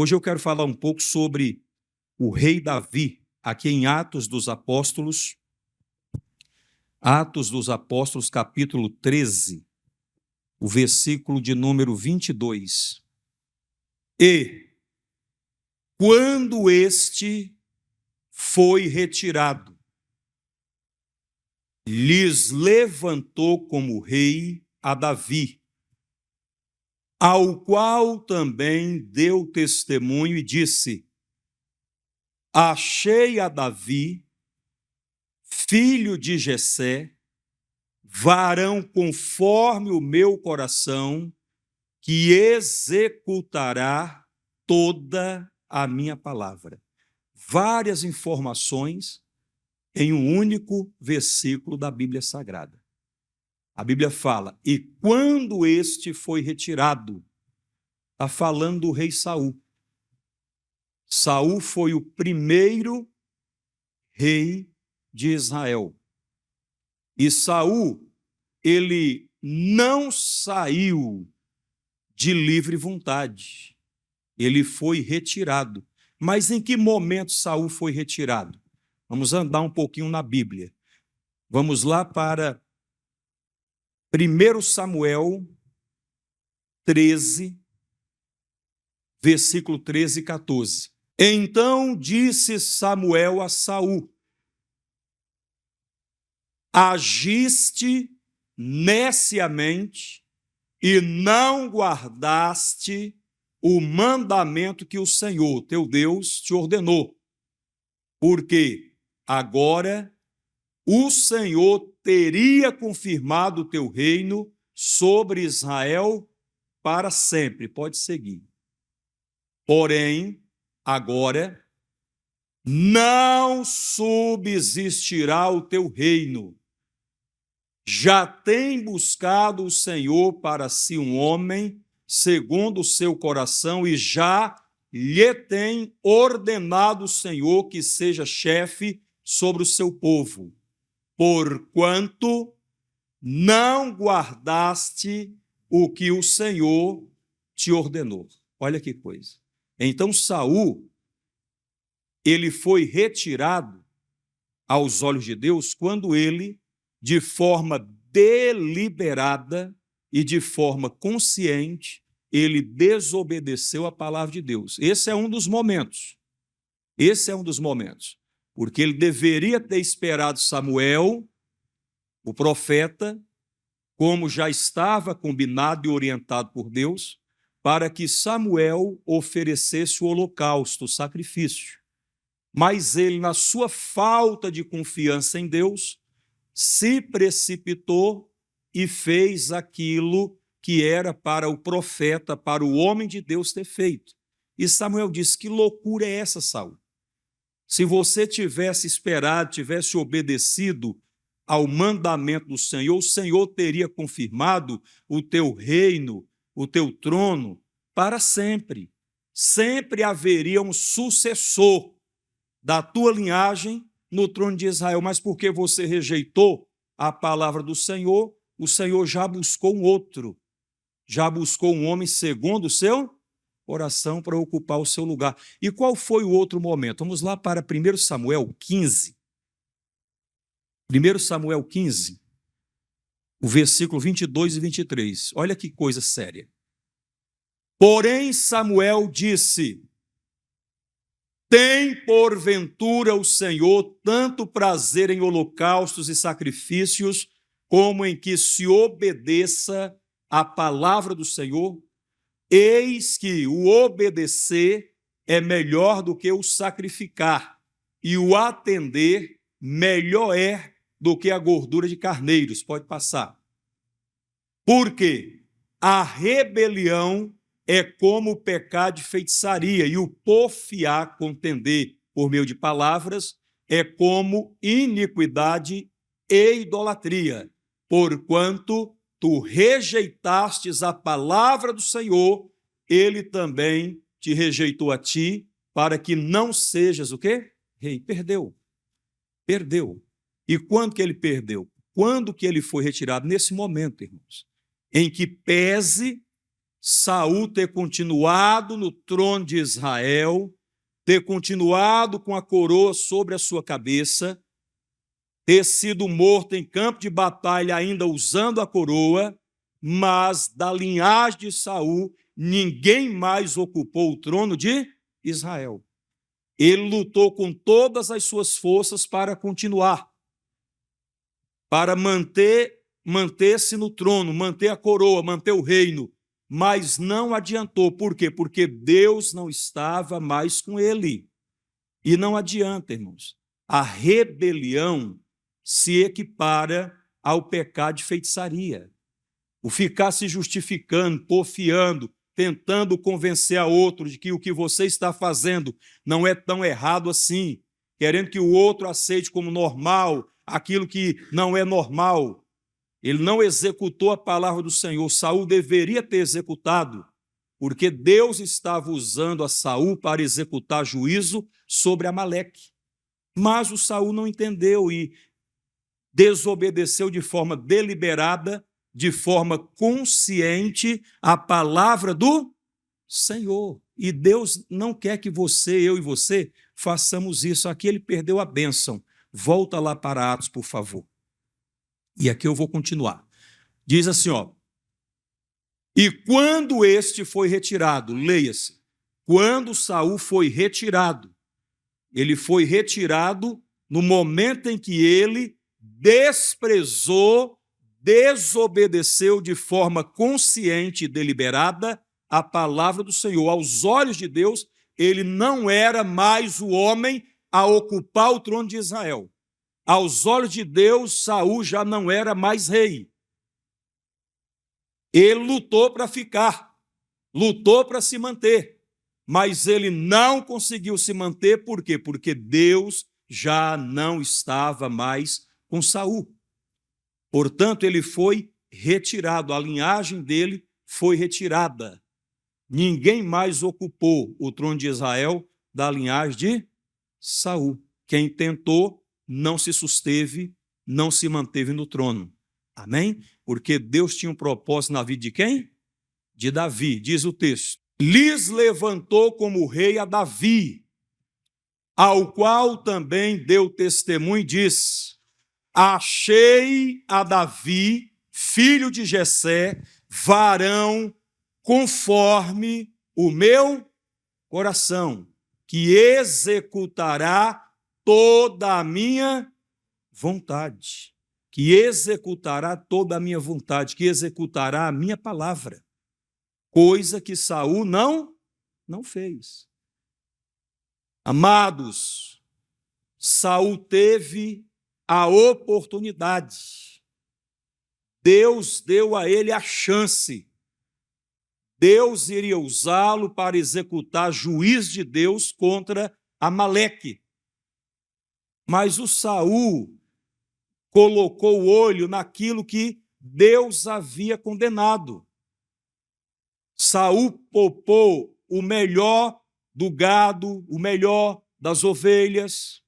Hoje eu quero falar um pouco sobre o rei Davi, aqui em Atos dos Apóstolos, capítulo 13, o versículo de número 22. E, quando este foi retirado, lhes levantou como rei a Davi, ao qual também deu testemunho e disse: achei a Davi, filho de Jessé, varão conforme o meu coração, que executará toda a minha palavra. Várias informações em um único versículo da Bíblia Sagrada. A Bíblia fala: e quando este foi retirado, está falando do rei Saul. Saul foi o primeiro rei de Israel. E Saul, ele não saiu de livre vontade. Ele foi retirado. Mas em que momento Saul foi retirado? Vamos andar um pouquinho na Bíblia. Vamos lá para 1 Samuel 13, versículo 13 e 14. Então disse Samuel a Saul: agiste neciamente e não guardaste o mandamento que o Senhor, teu Deus, te ordenou, porque agora o Senhor teria confirmado o teu reino sobre Israel para sempre. Pode seguir. Porém, agora não subsistirá o teu reino. Já tem buscado o Senhor para si um homem segundo o seu coração e já lhe tem ordenado o Senhor que seja chefe sobre o seu povo, porquanto não guardaste o que o Senhor te ordenou. Olha que coisa. Então Saul, ele foi retirado aos olhos de Deus quando ele, de forma deliberada e de forma consciente, ele desobedeceu a palavra de Deus. Esse é um dos momentos. Porque ele deveria ter esperado Samuel, o profeta, como já estava combinado e orientado por Deus, para que Samuel oferecesse o holocausto, o sacrifício. Mas ele, na sua falta de confiança em Deus, se precipitou e fez aquilo que era para o profeta, para o homem de Deus ter feito. E Samuel disse: que loucura é essa, Saul? Se você tivesse esperado, tivesse obedecido ao mandamento do Senhor, o Senhor teria confirmado o teu reino, o teu trono, para sempre. Sempre haveria um sucessor da tua linhagem no trono de Israel. Mas porque você rejeitou a palavra do Senhor, o Senhor já buscou um outro, já buscou um homem segundo o seu coração para ocupar o seu lugar. E qual foi o outro momento? Vamos lá para 1 Samuel 15. 1 Samuel 15, o versículo 22 e 23. Olha que coisa séria. Porém Samuel disse: tem porventura o Senhor tanto prazer em holocaustos e sacrifícios, como em que se obedeça a palavra do Senhor? Eis que o obedecer é melhor do que o sacrificar, e o atender melhor é do que a gordura de carneiros. Pode passar. Porque a rebelião é como o pecado de feitiçaria, e o porfiar, contender por meio de palavras, é como iniquidade e idolatria, porquanto tu rejeitastes a palavra do Senhor, ele também te rejeitou a ti, para que não sejas o quê? Rei. Perdeu. E quando que ele perdeu? Quando que ele foi retirado? Nesse momento, irmãos, em que pese Saul ter continuado no trono de Israel, ter continuado com a coroa sobre a sua cabeça, ter sido morto em campo de batalha ainda usando a coroa, mas da linhagem de Saul, ninguém mais ocupou o trono de Israel. Ele lutou com todas as suas forças para continuar, para manter-se no trono, manter a coroa, manter o reino, mas não adiantou. Por quê? Porque Deus não estava mais com ele. E não adianta, irmãos. A rebelião se equipara ao pecado de feitiçaria. O ficar se justificando, porfiando, tentando convencer a outro de que o que você está fazendo não é tão errado assim, querendo que o outro aceite como normal aquilo que não é normal. Ele não executou a palavra do Senhor. Saul deveria ter executado, porque Deus estava usando a Saul para executar juízo sobre Amaleque. Mas o Saul não entendeu e desobedeceu de forma deliberada, de forma consciente, a palavra do Senhor. E Deus não quer que você, eu e você, façamos isso. Aqui ele perdeu a bênção. Volta lá para Atos, por favor. E aqui eu vou continuar. Diz assim, ó. E quando este foi retirado, leia-se, quando Saul foi retirado, ele foi retirado no momento em que ele desprezou, desobedeceu de forma consciente e deliberada a palavra do Senhor. Aos olhos de Deus, ele não era mais o homem a ocupar o trono de Israel. Aos olhos de Deus, Saul já não era mais rei. Ele lutou para ficar, lutou para se manter, mas ele não conseguiu se manter, por quê? Porque Deus já não estava mais com Saul. Portanto, ele foi retirado, a linhagem dele foi retirada. Ninguém mais ocupou o trono de Israel da linhagem de Saul. Quem tentou não se susteve, não se manteve no trono. Amém? Porque Deus tinha um propósito na vida de quem? De Davi, diz o texto. Lhes levantou como rei a Davi, ao qual também deu testemunho e disse: achei a Davi, filho de Jessé, varão conforme o meu coração, que executará toda a minha vontade, que executará toda a minha vontade, que executará a minha palavra, coisa que Saul não fez. Amados, Saul teve a oportunidade, Deus deu a ele a chance, Deus iria usá-lo para executar juízo de Deus contra Amaleque. Mas o Saul colocou o olho naquilo que Deus havia condenado. Saul poupou o melhor do gado, o melhor das ovelhas,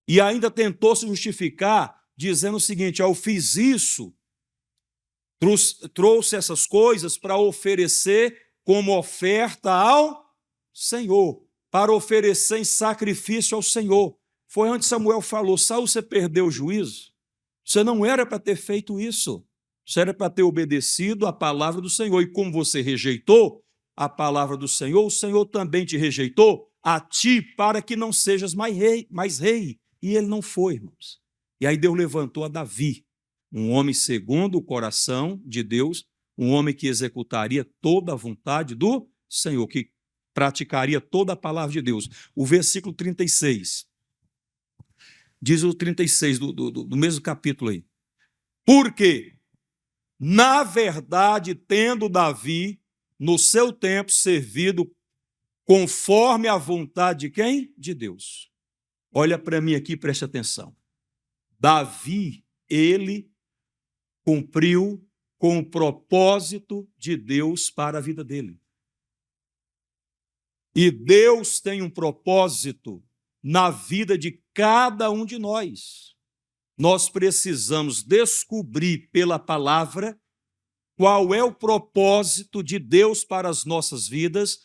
e ainda tentou se justificar, dizendo o seguinte: eu fiz isso, trouxe essas coisas para oferecer como oferta ao Senhor, para oferecer em sacrifício ao Senhor. Foi onde Samuel falou: Saul, você perdeu o juízo? Você não era para ter feito isso. Você era para ter obedecido à palavra do Senhor. E como você rejeitou a palavra do Senhor, o Senhor também te rejeitou a ti para que não sejas mais rei. E ele não foi, irmãos. E aí Deus levantou a Davi, um homem segundo o coração de Deus, um homem que executaria toda a vontade do Senhor, que praticaria toda a palavra de Deus. O versículo 36, diz o 36 do mesmo capítulo aí. Porque, na verdade, tendo Davi, no seu tempo, servido conforme a vontade de quem? De Deus. Olha para mim aqui, preste atenção. Davi, ele cumpriu com o propósito de Deus para a vida dele. E Deus tem um propósito na vida de cada um de nós. Nós precisamos descobrir pela palavra qual é o propósito de Deus para as nossas vidas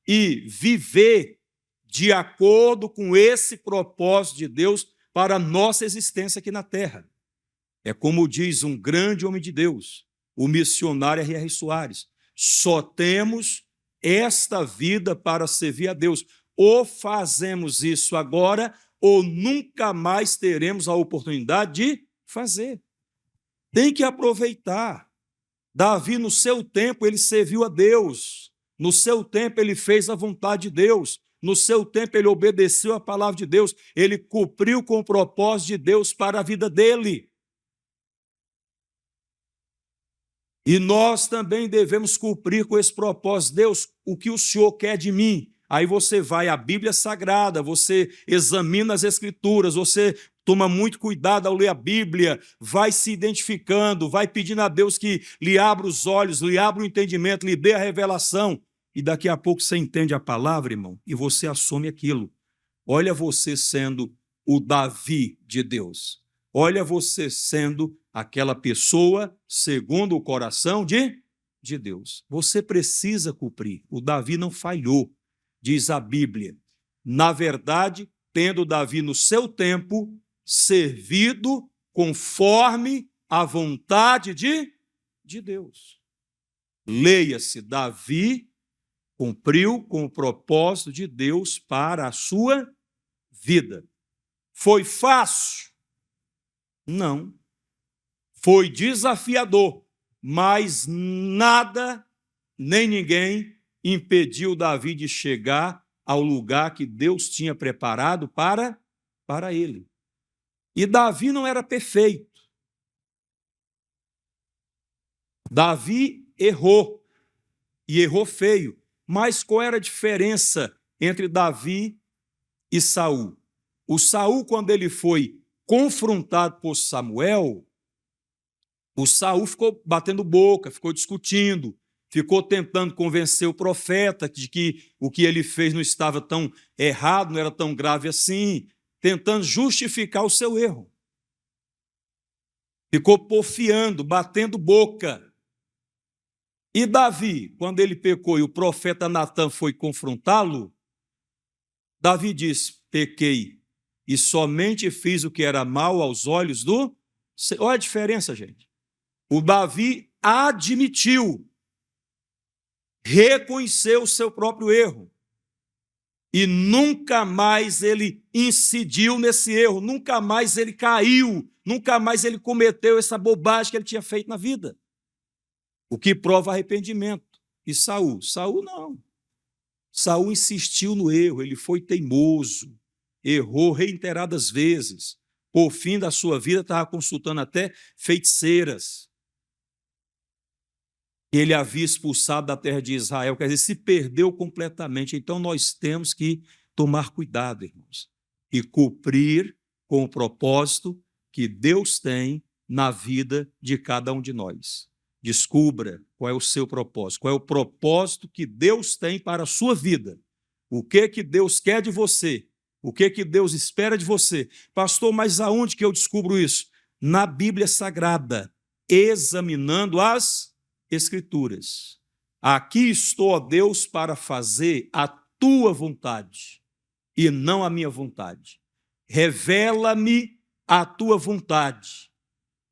e viver de acordo com esse propósito de Deus para a nossa existência aqui na terra. É como diz um grande homem de Deus, o missionário R.R. Soares: só temos esta vida para servir a Deus. Ou fazemos isso agora, ou nunca mais teremos a oportunidade de fazer. Tem que aproveitar. Davi, no seu tempo, ele serviu a Deus. No seu tempo, ele fez a vontade de Deus. No seu tempo, ele obedeceu a palavra de Deus. Ele cumpriu com o propósito de Deus para a vida dele. E nós também devemos cumprir com esse propósito. Deus, o que o Senhor quer de mim? Aí você vai à Bíblia Sagrada, você examina as Escrituras, você toma muito cuidado ao ler a Bíblia, vai se identificando, vai pedindo a Deus que lhe abra os olhos, lhe abra o entendimento, lhe dê a revelação. E daqui a pouco você entende a palavra, irmão, e você assume aquilo. Olha você sendo o Davi de Deus. Olha você sendo aquela pessoa segundo o coração de Deus. Você precisa cumprir. O Davi não falhou, diz a Bíblia. Na verdade, tendo Davi no seu tempo servido conforme a vontade de Deus. Leia-se, Davi cumpriu com o propósito de Deus para a sua vida. Foi fácil? Não. Foi desafiador, mas nada, nem ninguém impediu Davi de chegar ao lugar que Deus tinha preparado para ele. E Davi não era perfeito. Davi errou, e errou feio. Mas qual era a diferença entre Davi e Saul? O Saul, quando ele foi confrontado por Samuel, o Saul ficou batendo boca, ficou discutindo, ficou tentando convencer o profeta de que o que ele fez não estava tão errado, não era tão grave assim, tentando justificar o seu erro. Ficou porfiando, batendo boca. E Davi, quando ele pecou e o profeta Natã foi confrontá-lo, Davi disse: pequei e somente fiz o que era mal aos olhos do Senhor. Olha a diferença, gente. O Davi admitiu, reconheceu o seu próprio erro e nunca mais ele incidiu nesse erro, nunca mais ele caiu, nunca mais ele cometeu essa bobagem que ele tinha feito na vida. O que prova arrependimento. E Saul não. Saul insistiu no erro, ele foi teimoso, errou reiteradas vezes. Por fim da sua vida, estava consultando até feiticeiras. Ele havia expulsado da terra de Israel, quer dizer, se perdeu completamente. Então, nós temos que tomar cuidado, irmãos, e cumprir com o propósito que Deus tem na vida de cada um de nós. Descubra qual é o seu propósito, qual é o propósito que Deus tem para a sua vida. O que Deus quer de você? O que Deus espera de você? Pastor, mas aonde que eu descubro isso? Na Bíblia Sagrada, examinando as Escrituras. Aqui estou, ó Deus, para fazer a tua vontade e não a minha vontade. Revela-me a tua vontade.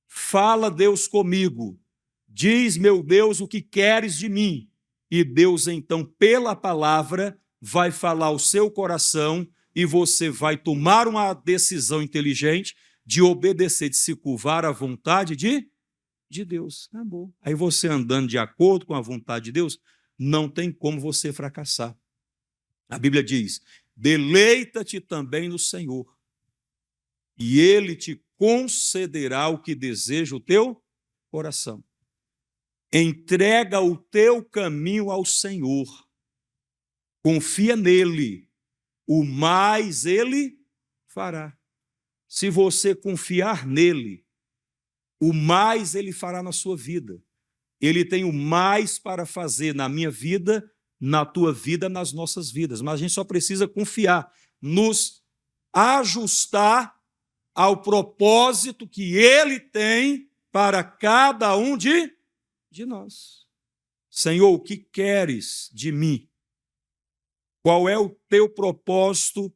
Fala, Deus, comigo. Diz, meu Deus, o que queres de mim. E Deus, então, pela palavra, vai falar ao seu coração e você vai tomar uma decisão inteligente de obedecer, de se curvar à vontade de Deus. Acabou. Aí você andando de acordo com a vontade de Deus, não tem como você fracassar. A Bíblia diz: deleita-te também no Senhor, e Ele te concederá o que deseja o teu coração. Entrega o teu caminho ao Senhor. Confia nele. O mais Ele fará. Se você confiar nele, o mais Ele fará na sua vida. Ele tem o mais para fazer na minha vida, na tua vida, nas nossas vidas. Mas a gente só precisa confiar, nos ajustar ao propósito que Ele tem para cada um de de nós. Senhor, o que queres de mim? Qual é o teu propósito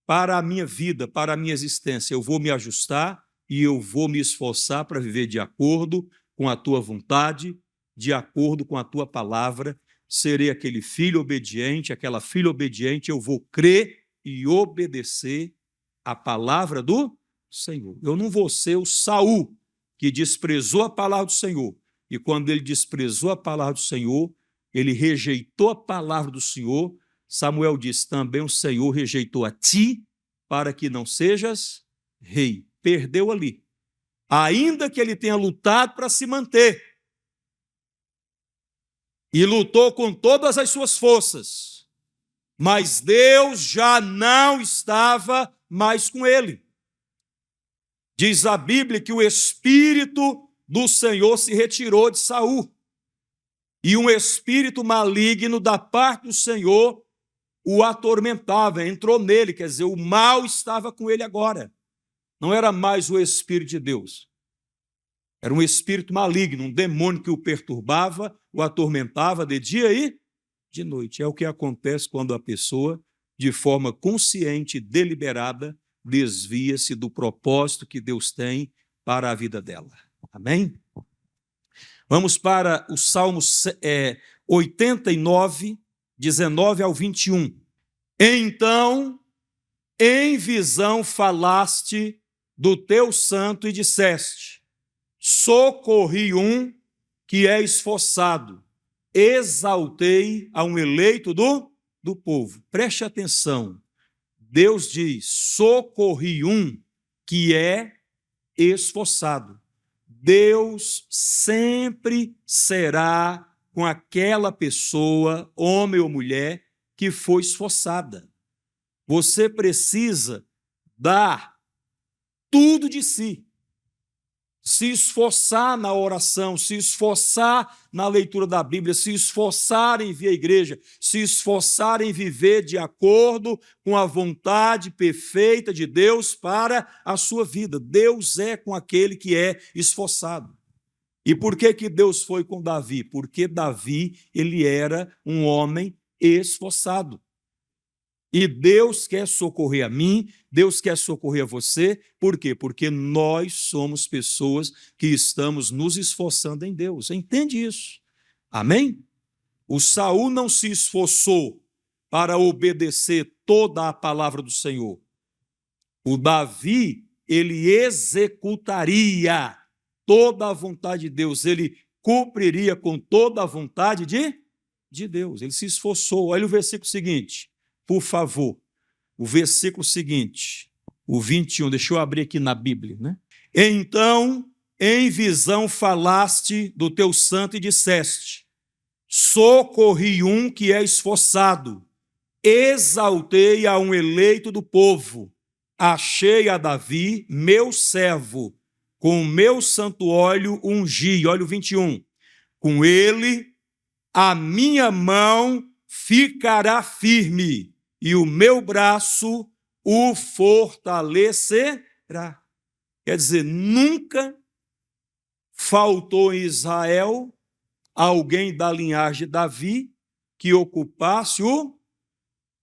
para a minha vida, para a minha existência? Eu vou me ajustar e eu vou me esforçar para viver de acordo com a tua vontade, de acordo com a tua palavra. Serei aquele filho obediente, aquela filha obediente, eu vou crer e obedecer a palavra do Senhor. Eu não vou ser o Saul, que desprezou a palavra do Senhor. E quando ele desprezou a palavra do Senhor, ele rejeitou a palavra do Senhor. Samuel disse, também o Senhor rejeitou a ti, para que não sejas rei. Perdeu ali. Ainda que ele tenha lutado para se manter. E lutou com todas as suas forças. Mas Deus já não estava mais com ele. Diz a Bíblia que o Espírito do Senhor se retirou de Saul. E um espírito maligno da parte do Senhor o atormentava, entrou nele, quer dizer, o mal estava com ele agora. Não era mais o Espírito de Deus. Era um espírito maligno, um demônio que o perturbava, o atormentava de dia e de noite. É o que acontece quando a pessoa, de forma consciente e deliberada, desvia-se do propósito que Deus tem para a vida dela. Amém? Vamos para o Salmo 89, 19 ao 21. Então, em visão falaste do teu santo e disseste, socorri um que é esforçado, exaltei a um eleito do povo. Preste atenção, Deus diz, socorri um que é esforçado. Deus sempre será com aquela pessoa, homem ou mulher, que foi esforçada. Você precisa dar tudo de si. Se esforçar na oração, se esforçar na leitura da Bíblia, se esforçar em vir à igreja, se esforçar em viver de acordo com a vontade perfeita de Deus para a sua vida. Deus é com aquele que é esforçado. E por que Deus foi com Davi? Porque Davi, ele era um homem esforçado. E Deus quer socorrer a mim, Deus quer socorrer a você. Por quê? Porque nós somos pessoas que estamos nos esforçando em Deus. Entende isso? Amém? O Saul não se esforçou para obedecer toda a palavra do Senhor. O Davi, ele executaria toda a vontade de Deus, ele cumpriria com toda a vontade de Deus. Ele se esforçou. Olha o versículo seguinte, por favor. O versículo seguinte, o 21, deixa eu abrir aqui na Bíblia, né? Então, em visão falaste do teu santo e disseste, socorri um que é esforçado, exaltei a um eleito do povo, achei a Davi, meu servo, com o meu santo óleo ungi. Olha o 21. Com ele a minha mão ficará firme e o meu braço o fortalecerá. Quer dizer, nunca faltou em Israel alguém da linhagem de Davi que ocupasse o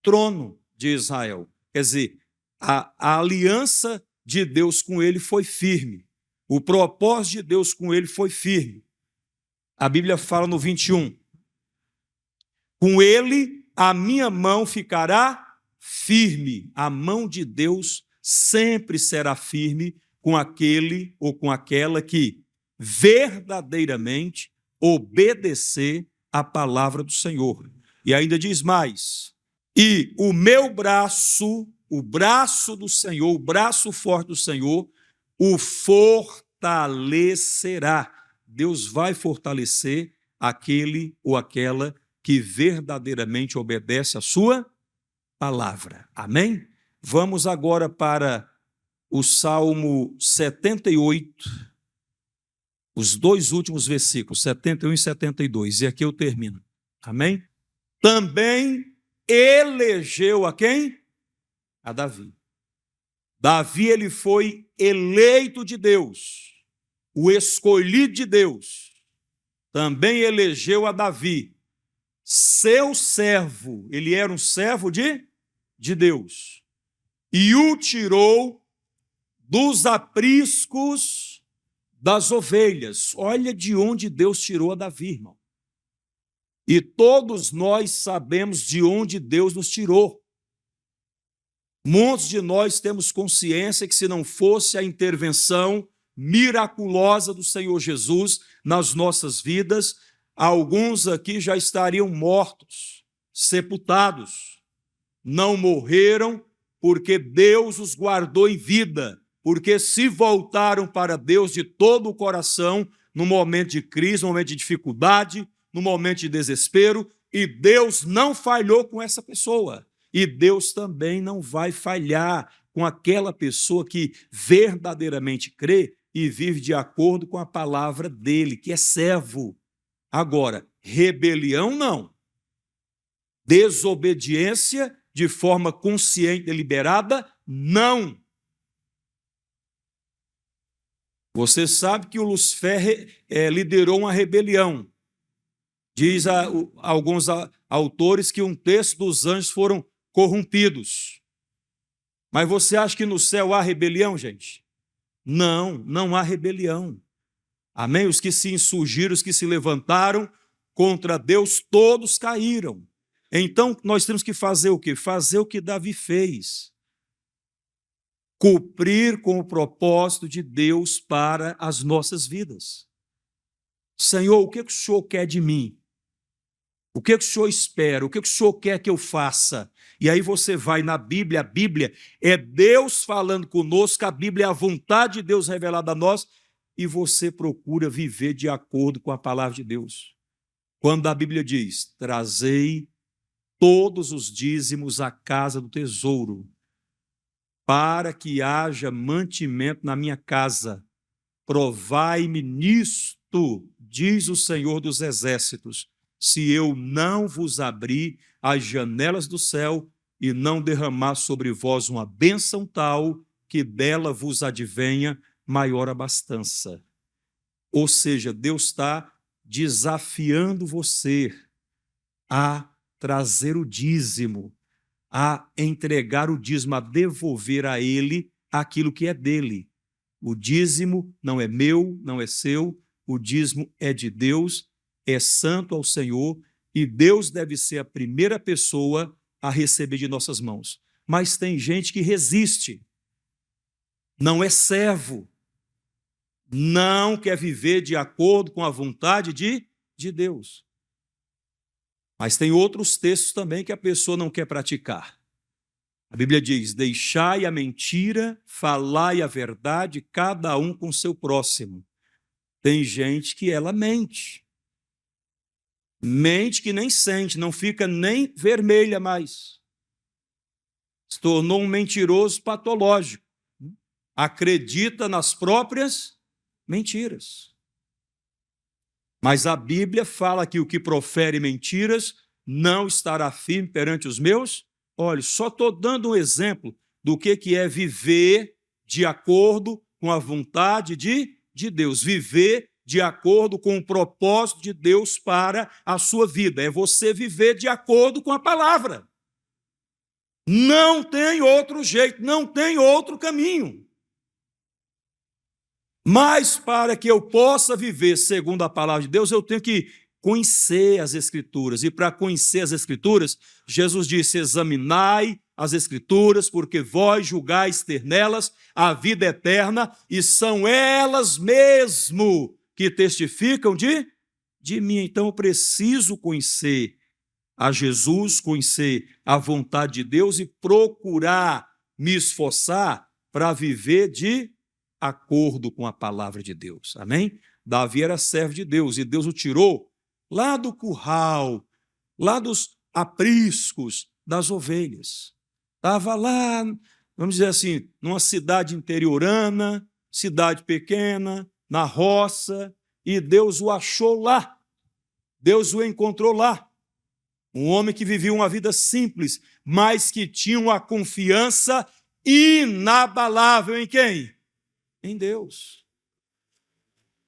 trono de Israel. Quer dizer, a aliança de Deus com ele foi firme. O propósito de Deus com ele foi firme. A Bíblia fala no 21. Com ele a minha mão ficará firme. A mão de Deus sempre será firme com aquele ou com aquela que verdadeiramente obedecer à palavra do Senhor. E ainda diz mais, e o meu braço, o braço do Senhor, o braço forte do Senhor, o fortalecerá. Deus vai fortalecer aquele ou aquela que verdadeiramente obedece à sua palavra. Amém? Vamos agora para o Salmo 78, os dois últimos versículos, 71 e 72, e aqui eu termino. Amém? Também elegeu a quem? A Davi. Davi, ele foi eleito de Deus, o escolhido de Deus. também elegeu a Davi, seu servo. Ele era um servo de Deus. E o tirou dos apriscos das ovelhas. Olha de onde Deus tirou a Davi, irmão. E todos nós sabemos de onde Deus nos tirou. Muitos de nós temos consciência que se não fosse a intervenção miraculosa do Senhor Jesus nas nossas vidas, alguns aqui já estariam mortos, sepultados. Não morreram porque Deus os guardou em vida, porque se voltaram para Deus de todo o coração no momento de crise, no momento de dificuldade, no momento de desespero, e Deus não falhou com essa pessoa. E Deus também não vai falhar com aquela pessoa que verdadeiramente crê e vive de acordo com a palavra dele, que é servo. Agora, rebelião não. Desobediência de forma consciente, deliberada, não. Você sabe que o Lúcifer liderou uma rebelião. Diz alguns autores que um terço dos anjos foram corrompidos. Mas você acha que no céu há rebelião, gente? Não, não há rebelião. Amém? Os que se insurgiram, os que se levantaram contra Deus, todos caíram. Então, nós temos que fazer o quê? Fazer o que Davi fez. Cumprir com o propósito de Deus para as nossas vidas. Senhor, o que o Senhor quer de mim? O que o Senhor espera? O que o Senhor quer que eu faça? E aí você vai na Bíblia, a Bíblia é Deus falando conosco, a Bíblia é a vontade de Deus revelada a nós, e você procura viver de acordo com a palavra de Deus. Quando a Bíblia diz, trazei todos os dízimos à casa do tesouro, para que haja mantimento na minha casa, provai-me nisto, diz o Senhor dos Exércitos, se eu não vos abrir as janelas do céu e não derramar sobre vós uma bênção tal que dela vos advenha maior abastança. Ou seja, Deus está desafiando você a trazer o dízimo, a entregar o dízimo, a devolver a Ele aquilo que é dele. O dízimo não é meu, não é seu, o dízimo é de Deus, é santo ao Senhor, e Deus deve ser a primeira pessoa a receber de nossas mãos. Mas tem gente que resiste, não é servo, não quer viver de acordo com a vontade de Deus. Mas tem outros textos também que a pessoa não quer praticar. A Bíblia diz, deixai a mentira, falai a verdade, cada um com seu próximo. Tem gente que ela mente. Mente que nem sente, não fica nem vermelha mais. Se tornou um mentiroso patológico. Acredita nas próprias mentiras. Mas a Bíblia fala que o que profere mentiras não estará firme perante os meus olhos. Só estou dando um exemplo do que é viver de acordo com a vontade de Deus. Viver de acordo com o propósito de Deus para a sua vida. É você viver de acordo com a palavra. Não tem outro jeito, não tem outro caminho. Mas para que eu possa viver segundo a palavra de Deus, eu tenho que conhecer as Escrituras. E para conhecer as Escrituras, Jesus disse, examinai as Escrituras, porque vós julgais ter nelas a vida eterna, e são elas mesmo que testificam de mim. Então eu preciso conhecer a Jesus, conhecer a vontade de Deus e procurar me esforçar para viver de acordo com a palavra de Deus. Amém? Davi era servo de Deus e Deus o tirou lá do curral, lá dos apriscos das ovelhas. Estava lá, vamos dizer assim, numa cidade interiorana, cidade pequena, na roça, e Deus o achou lá. Deus o encontrou lá. Um homem que vivia uma vida simples, mas que tinha uma confiança inabalável em quem? Em Deus.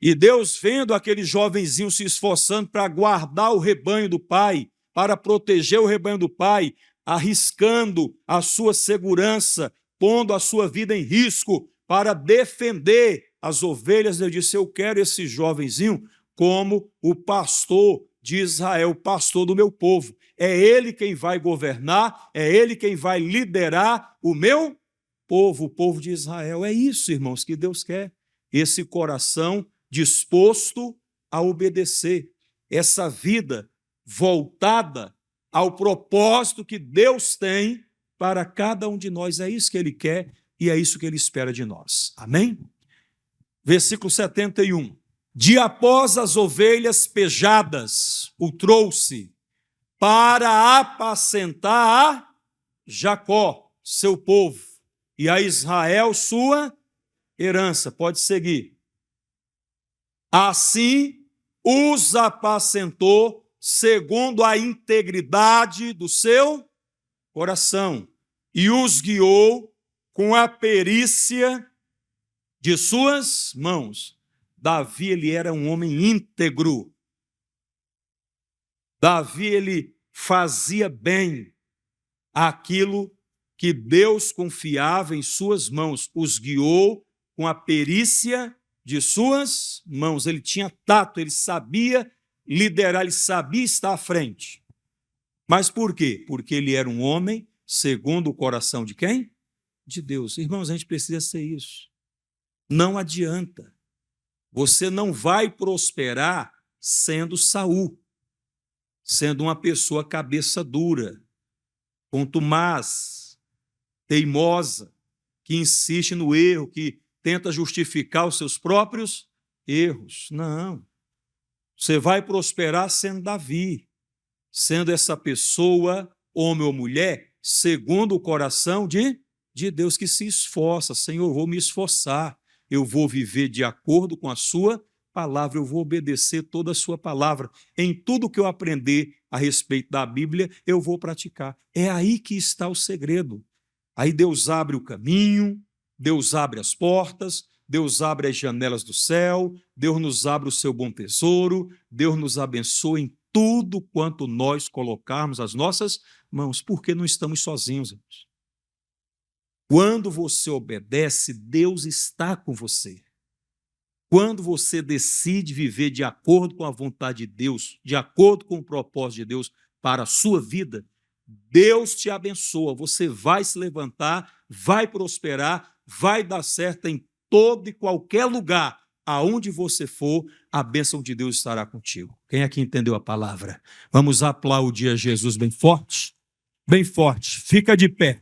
E Deus, vendo aquele jovenzinho se esforçando para guardar o rebanho do pai, para proteger o rebanho do pai, arriscando a sua segurança, pondo a sua vida em risco para defender as ovelhas, Deus disse: eu quero esse jovenzinho como o pastor de Israel, o pastor do meu povo. É ele quem vai governar, é ele quem vai liderar o meu povo, o povo de Israel. É isso, irmãos, que Deus quer. Esse coração disposto a obedecer, essa vida voltada ao propósito que Deus tem para cada um de nós. É isso que Ele quer e é isso que Ele espera de nós. Amém? Versículo 71. De após as ovelhas pejadas, o trouxe para apacentar a Jacó, seu povo, e a Israel, sua herança. Pode seguir. Assim os apacentou segundo a integridade do seu coração e os guiou com a perícia de suas mãos. Davi, ele era um homem íntegro. Davi, ele fazia bem aquilo que Deus confiava em suas mãos, os guiou com a perícia de suas mãos. Ele tinha tato, ele sabia liderar, ele sabia estar à frente. Mas por quê? Porque ele era um homem segundo o coração de quem? De Deus. Irmãos, a gente precisa ser isso. Não adianta. Você não vai prosperar sendo Saul, sendo uma pessoa cabeça dura, contumaz, teimosa, que insiste no erro, que tenta justificar os seus próprios erros. Não. Você vai prosperar sendo Davi, sendo essa pessoa, homem ou mulher, segundo o coração de Deus, que se esforça. Senhor, eu vou me esforçar, eu vou viver de acordo com a sua palavra, eu vou obedecer toda a sua palavra. Em tudo que eu aprender a respeito da Bíblia, eu vou praticar. É aí que está o segredo. Aí Deus abre o caminho, Deus abre as portas, Deus abre as janelas do céu, Deus nos abre o seu bom tesouro, Deus nos abençoa em tudo quanto nós colocarmos as nossas mãos, porque não estamos sozinhos, irmãos. Quando você obedece, Deus está com você. Quando você decide viver de acordo com a vontade de Deus, de acordo com o propósito de Deus para a sua vida, Deus te abençoa, você vai se levantar, vai prosperar, vai dar certo em todo e qualquer lugar, aonde você for, a bênção de Deus estará contigo. Quem aqui entendeu a palavra? Vamos aplaudir a Jesus bem forte, fica de pé.